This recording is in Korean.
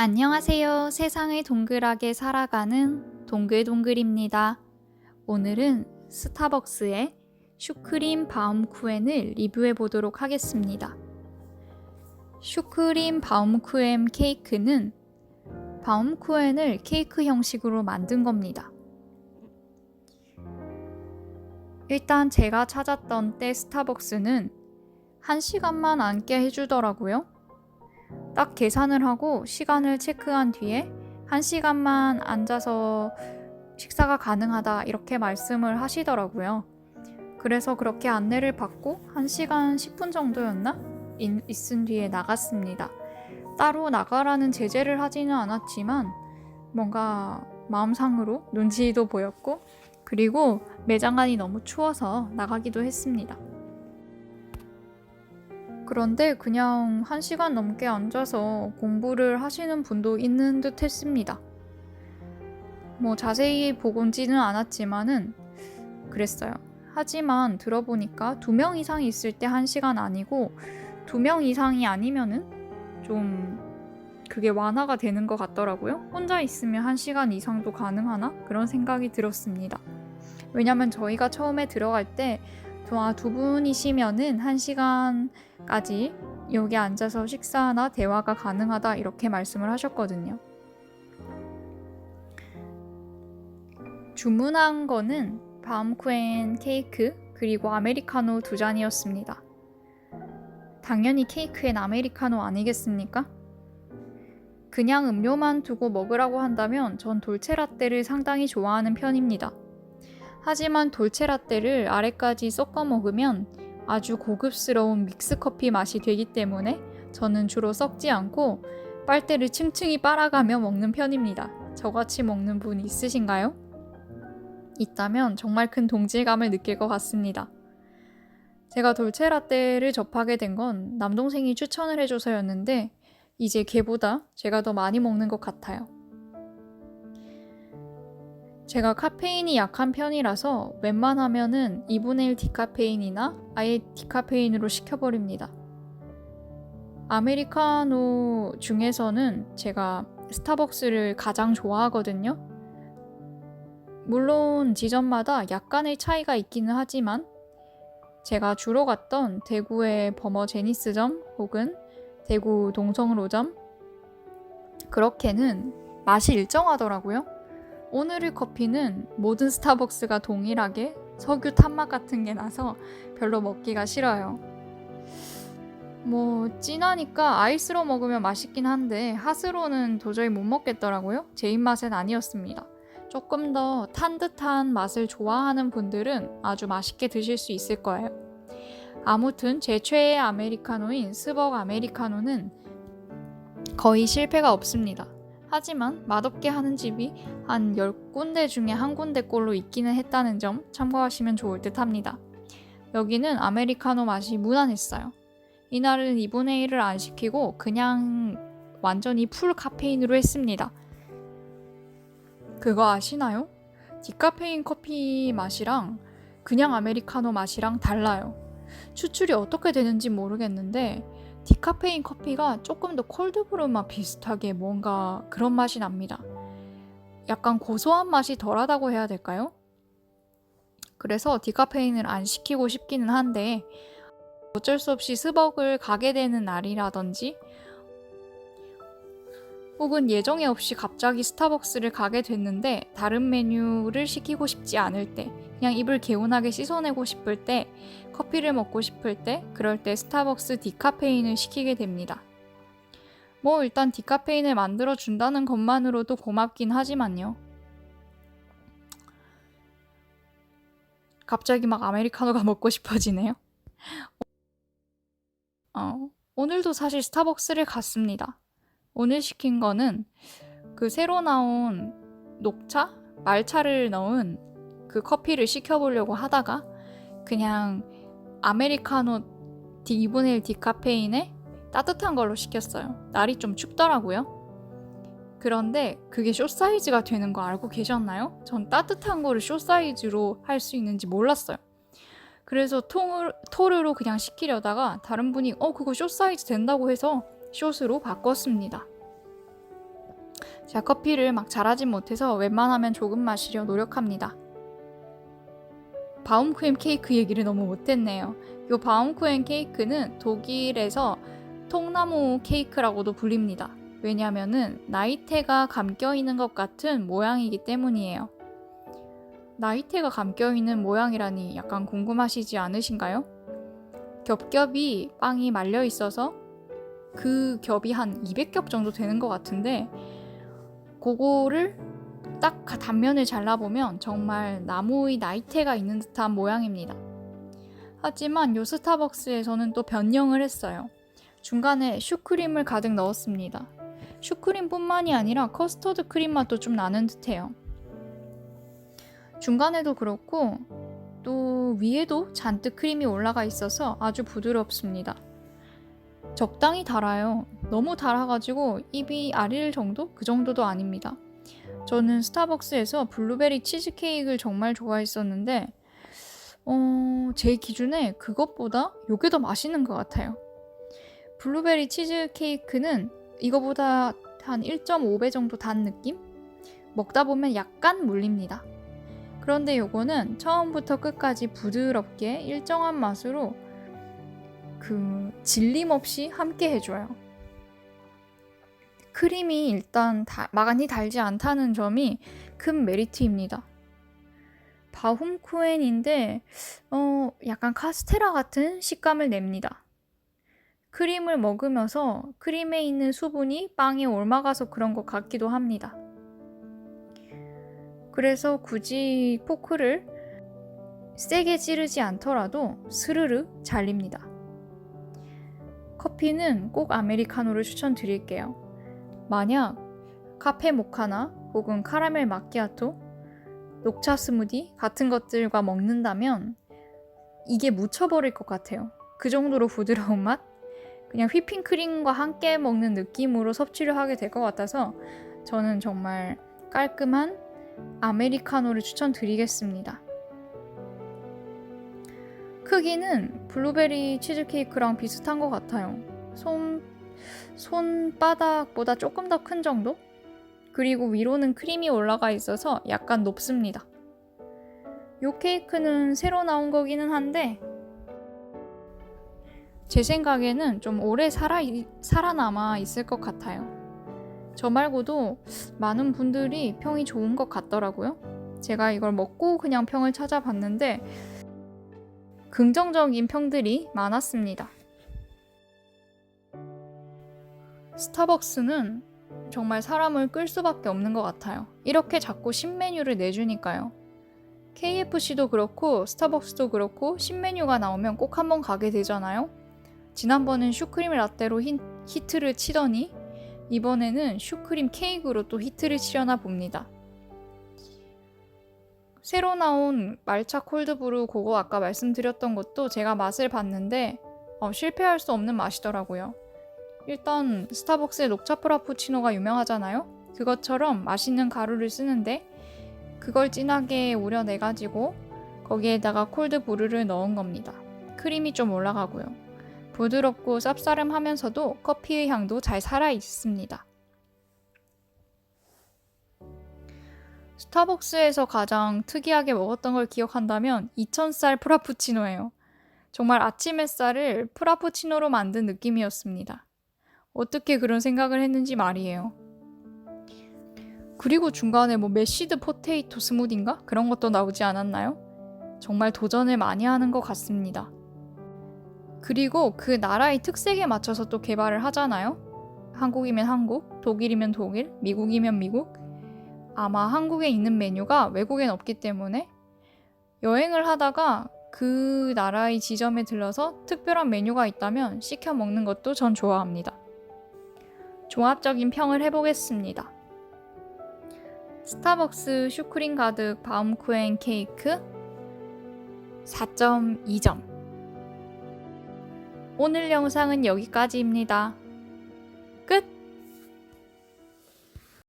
안녕하세요. 세상을 동글하게 살아가는 동글동글입니다. 오늘은 스타벅스의 슈크림 바움쿠엔을 리뷰해 보도록 하겠습니다. 슈크림 바움쿠엔 케이크는 바움쿠엔을 케이크 형식으로 만든 겁니다. 일단 제가 찾았던 때 스타벅스는 1시간만 앉게 해주더라고요. 딱 계산을 하고 시간을 체크한 뒤에 1시간만 앉아서 식사가 가능하다 이렇게 말씀을 하시더라고요. 그래서 그렇게 안내를 받고 1시간 10분 정도였나? 있은 뒤에 나갔습니다. 따로 나가라는 제재를 하지는 않았지만 뭔가 마음상으로 눈치도 보였고 그리고 매장 안이 너무 추워서 나가기도 했습니다. 그런데 그냥 1시간 넘게 앉아서 공부를 하시는 분도 있는 듯 했습니다. 자세히 보곤지는 않았지만은 그랬어요. 하지만 들어보니까 2명 이상이 있을 때 1시간 아니고 2명 이상이 아니면은 좀 그게 완화가 되는 것 같더라고요. 혼자 있으면 1시간 이상도 가능하나? 그런 생각이 들었습니다. 왜냐면 저희가 처음에 들어갈 때 두 분이시면은 1시간까지 여기 앉아서 식사나 대화가 가능하다 이렇게 말씀을 하셨거든요. 주문한 거는 바움쿠엔 케이크 그리고 아메리카노 2잔이었습니다. 당연히 케이크엔 아메리카노 아니겠습니까? 그냥 음료만 두고 먹으라고 한다면 전 돌체라떼를 상당히 좋아하는 편입니다. 하지만 돌체라떼를 아래까지 섞어 먹으면 아주 고급스러운 믹스커피 맛이 되기 때문에 저는 주로 섞지 않고 빨대를 층층이 빨아가며 먹는 편입니다. 저같이 먹는 분 있으신가요? 있다면 정말 큰 동질감을 느낄 것 같습니다. 제가 돌체라떼를 접하게 된 건 남동생이 추천을 해줘서였는데 이제 걔보다 제가 더 많이 먹는 것 같아요. 제가 카페인이 약한 편이라서 웬만하면은 2분의 1 디카페인이나 아예 디카페인으로 시켜버립니다. 아메리카노 중에서는 제가 스타벅스를 가장 좋아하거든요. 물론 지점마다 약간의 차이가 있기는 하지만 제가 주로 갔던 대구의 버머 제니스점 혹은 대구 동성로점 그렇게는 맛이 일정하더라고요. 오늘의 커피는 모든 스타벅스가 동일하게 석유 탄맛 같은 게 나서 별로 먹기가 싫어요. 진하니까 아이스로 먹으면 맛있긴 한데 핫으로는 도저히 못 먹겠더라고요. 제 입맛엔 아니었습니다. 조금 더 탄 듯한 맛을 좋아하는 분들은 아주 맛있게 드실 수 있을 거예요. 아무튼 제 최애 아메리카노인 스벅 아메리카노는 거의 실패가 없습니다. 하지만 맛없게 하는 집이 한 10군데 중에 1군데 꼴로 있기는 했다는 점 참고하시면 좋을 듯 합니다. 여기는 아메리카노 맛이 무난했어요. 이날은 2분의 1을 안 시키고 그냥 완전히 풀 카페인으로 했습니다. 그거 아시나요? 디카페인 커피 맛이랑 그냥 아메리카노 맛이랑 달라요. 추출이 어떻게 되는지 모르겠는데 디카페인 커피가 조금 더 콜드브루 맛 비슷하게 뭔가 그런 맛이 납니다. 약간 고소한 맛이 덜하다고 해야 될까요? 그래서 디카페인을 안 시키고 싶기는 한데 어쩔 수 없이 스벅을 가게 되는 날이라든지 혹은 예정에 없이 갑자기 스타벅스를 가게 됐는데 다른 메뉴를 시키고 싶지 않을 때 그냥 입을 개운하게 씻어내고 싶을 때 커피를 먹고 싶을 때 그럴 때 스타벅스 디카페인을 시키게 됩니다. 일단 디카페인을 만들어 준다는 것만으로도 고맙긴 하지만요. 갑자기 막 아메리카노가 먹고 싶어지네요. 오늘도 사실 스타벅스를 갔습니다. 오늘 시킨 거는 그 새로 나온 녹차? 말차를 넣은 그 커피를 시켜보려고 하다가 그냥 아메리카노 2분의 1 디카페인에 따뜻한 걸로 시켰어요. 날이 좀 춥더라고요. 그런데 그게 숏 사이즈가 되는 거 알고 계셨나요? 전 따뜻한 거를 숏 사이즈로 할 수 있는지 몰랐어요. 그래서 토르로 그냥 시키려다가 다른 분이 그거 숏 사이즈 된다고 해서 숏으로 바꿨습니다. 제가 커피를 막 잘하진 못해서 웬만하면 조금 마시려 노력합니다. 바움쿠엔 케이크 얘기를 너무 못했네요. 이 바움쿠엔 케이크는 독일에서 통나무 케이크라고도 불립니다. 왜냐하면 나이테가 감겨있는 것 같은 모양이기 때문이에요. 나이테가 감겨있는 모양이라니 약간 궁금하시지 않으신가요? 겹겹이 빵이 말려 있어서 그 겹이 한 200겹 정도 되는 것 같은데 그거를 딱 단면을 잘라보면 정말 나무의 나이테가 있는 듯한 모양입니다. 하지만 요 스타벅스에서는 또 변형을 했어요. 중간에 슈크림을 가득 넣었습니다. 슈크림뿐만이 아니라 커스터드 크림 맛도 좀 나는 듯해요. 중간에도 그렇고 또 위에도 잔뜩 크림이 올라가 있어서 아주 부드럽습니다. 적당히 달아요. 너무 달아가지고 입이 아릴 정도? 그 정도도 아닙니다. 저는 스타벅스에서 블루베리 치즈케이크를 정말 좋아했었는데 제 기준에 그것보다 이게 더 맛있는 것 같아요. 블루베리 치즈케이크는 이거보다 한 1.5배 정도 단 느낌? 먹다 보면 약간 물립니다. 그런데 요거는 처음부터 끝까지 부드럽게 일정한 맛으로 그 질림 없이 함께 해줘요. 크림이 일단 많이 달지 않다는 점이 큰 메리트입니다. 바움쿠엔인데 약간 카스테라 같은 식감을 냅니다. 크림을 먹으면서 크림에 있는 수분이 빵에 옮아가서 그런 것 같기도 합니다. 그래서 굳이 포크를 세게 찌르지 않더라도 스르르 잘립니다. 커피는 꼭 아메리카노를 추천드릴게요. 만약 카페 모카나 혹은 카라멜 마키아토, 녹차 스무디 같은 것들과 먹는다면 이게 묻혀버릴 것 같아요. 그 정도로 부드러운 맛? 그냥 휘핑크림과 함께 먹는 느낌으로 섭취를 하게 될 것 같아서 저는 정말 깔끔한 아메리카노를 추천드리겠습니다. 크기는 블루베리 치즈케이크랑 비슷한 것 같아요. 손바닥보다 조금 더 큰 정도? 그리고 위로는 크림이 올라가 있어서 약간 높습니다. 이 케이크는 새로 나온 거기는 한데 제 생각에는 좀 오래 살아남아 있을 것 같아요. 저 말고도 많은 분들이 평이 좋은 것 같더라고요. 제가 이걸 먹고 그냥 평을 찾아봤는데 긍정적인 평들이 많았습니다. 스타벅스는 정말 사람을 끌 수밖에 없는 것 같아요. 이렇게 자꾸 신메뉴를 내주니까요. KFC도 그렇고 스타벅스도 그렇고 신메뉴가 나오면 꼭 한번 가게 되잖아요. 지난번엔 슈크림 라떼로 히트를 치더니 이번에는 슈크림 케이크로 또 히트를 치려나 봅니다. 새로 나온 말차 콜드브루 그거 아까 말씀드렸던 것도 제가 맛을 봤는데 실패할 수 없는 맛이더라고요. 일단 스타벅스의 녹차 프라푸치노가 유명하잖아요. 그것처럼 맛있는 가루를 쓰는데 그걸 진하게 우려내가지고 거기에다가 콜드브루를 넣은 겁니다. 크림이 좀 올라가고요. 부드럽고 쌉싸름하면서도 커피의 향도 잘 살아있습니다. 스타벅스에서 가장 특이하게 먹었던 걸 기억한다면 2000쌀 프라푸치노예요. 정말 아침 햇살을 프라푸치노로 만든 느낌이었습니다. 어떻게 그런 생각을 했는지 말이에요. 그리고 중간에 메쉬드 포테이토 스무디인가? 그런 것도 나오지 않았나요? 정말 도전을 많이 하는 것 같습니다. 그리고 그 나라의 특색에 맞춰서 또 개발을 하잖아요. 한국이면 한국, 독일이면 독일, 미국이면 미국. 아마 한국에 있는 메뉴가 외국엔 없기 때문에 여행을 하다가 그 나라의 지점에 들러서 특별한 메뉴가 있다면 시켜 먹는 것도 전 좋아합니다. 종합적인 평을 해보겠습니다. 스타벅스 슈크림 가득 바움쿠엔 케이크 4.2점. 오늘 영상은 여기까지입니다.